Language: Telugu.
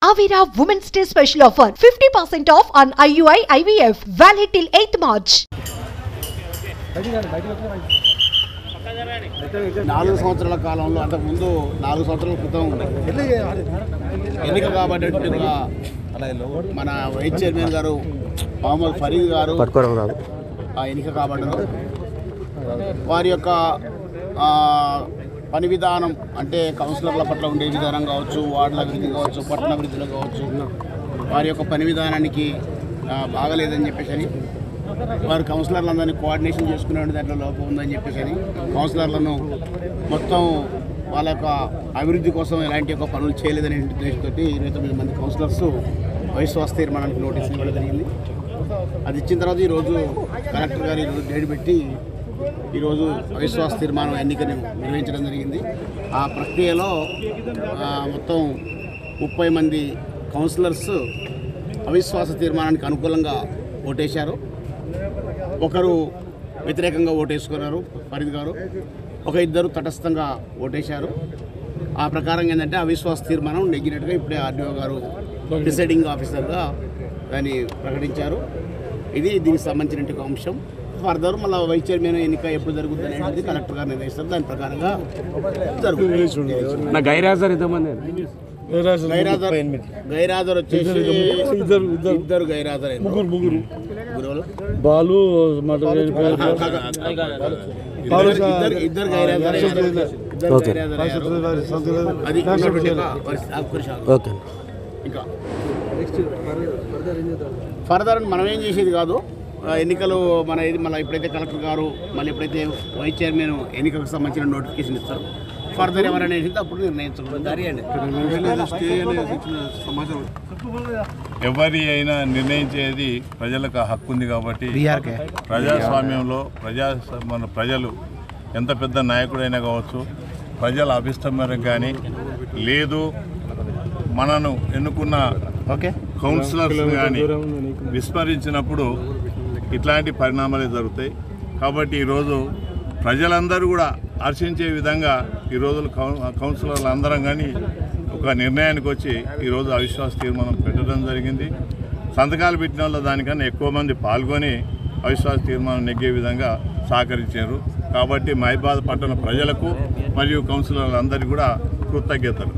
Avira Women's Day special offer 50% off on IUI IVF valid till 8th March. 4 సంవత్సరాల కాలంలో అంతకు ముందు 4 సంవత్సరాల క్రితం ఎన్నిక కాబట్టి మన వైస్ చైర్మన్ గారు మహమ్మద్ ఫరీద్ గారు ఎన్నిక కాబట్టారు. వారి యొక్క పని విధానం అంటే కౌన్సిలర్ల పట్ల ఉండే విధానం కావచ్చు, వార్డుల అభివృద్ధి కావచ్చు, పట్టణ అభివృద్ధిలో కావచ్చు, వారి యొక్క పని విధానానికి బాగలేదని చెప్పేసి వారు కౌన్సిలర్లందరినీ కోఆర్డినేషన్ చేసుకునే దాంట్లో లోపం ఉందని చెప్పేసి కౌన్సిలర్లను మొత్తం వాళ్ళ యొక్క అభివృద్ధి కోసం ఎలాంటి ఒక పనులు చేయలేదనే ఉద్దేశంతో 29 మంది కౌన్సిలర్స్ అవిశ్వాస తీర్మానానికి నోటీస్ ఇవ్వడం జరిగింది. అది ఇచ్చిన తర్వాత ఈరోజు కలెక్టర్ గారు ఈరోజు డేట్ పెట్టి ఈరోజు అవిశ్వాస తీర్మానం ఎన్నికను నిర్వహించడం జరిగింది. ఆ ప్రక్రియలో మొత్తం 30 మంది కౌన్సిలర్స్ అవిశ్వాస తీర్మానానికి అనుకూలంగా ఓటేశారు. ఒకరు వ్యతిరేకంగా ఓటేసుకున్నారు ఫరీద్ గారు, ఇద్దరు తటస్థంగా ఓటేశారు. ఆ ప్రకారం ఏంటంటే అవిశ్వాస తీర్మానం నెగ్గినట్టుగా ఇప్పుడే ఆర్డీఓ గారు డిసైడింగ్ ఆఫీసర్గా దాన్ని ప్రకటించారు. ఇది దీనికి సంబంధించిన అంశం. ఫర్దర్ మళ్ళీ వైస్ చైర్మన్ ఎన్నిక ఎప్పుడు జరుగుతుంది అనేది కలెక్టర్ గారు నిర్ణయిస్తారు. దాని ప్రకారంగా జరుగుతుంది. గైరాజర్ వచ్చేసి ఇద్దరు గైరాజర్, బాలు ఇద్దరు గైరాజర్. అది ఇంకా ఫర్దర్ మనం ఏం చేసేది కాదు. ఎన్నికలు మళ్ళీ ఎప్పుడైతే కలెక్టర్ గారు మళ్ళీ ఎప్పుడైతే వైస్ చైర్మన్ ఎన్నికలకు సంబంధించిన నోటిఫికేషన్ ఇస్తారు, ఫర్దర్ ఎవరైనా వేసింది అప్పుడు నిర్ణయించడం. ఎవరి అయినా నిర్ణయించేది ప్రజలకు హక్కు ఉంది కాబట్టి ప్రజాస్వామ్యంలో మన ప్రజలు ఎంత పెద్ద నాయకుడైనా కావచ్చు, ప్రజల అభిష్టం మేరకు కానీ లేదు మనను ఎన్నుకున్న కౌన్సిలర్స్ కానీ విస్మరించినప్పుడు ఇట్లాంటి పరిణామాలే జరుగుతాయి. కాబట్టి ఈరోజు ప్రజలందరూ కూడా హర్షించే విధంగా ఈరోజు కౌన్సిలర్లు అందరం కానీ ఒక నిర్ణయానికి వచ్చి ఈరోజు అవిశ్వాస తీర్మానం పెట్టడం జరిగింది. సంతకాలు పెట్టిన వాళ్ళు దానికన్నా ఎక్కువ మంది పాల్గొని అవిశ్వాస తీర్మానం నెగ్గే విధంగా సహకరించారు. కాబట్టి మహిబాద్ పట్టణ ప్రజలకు మరియు కౌన్సిలర్లందరికీ కూడా కృతజ్ఞతలు.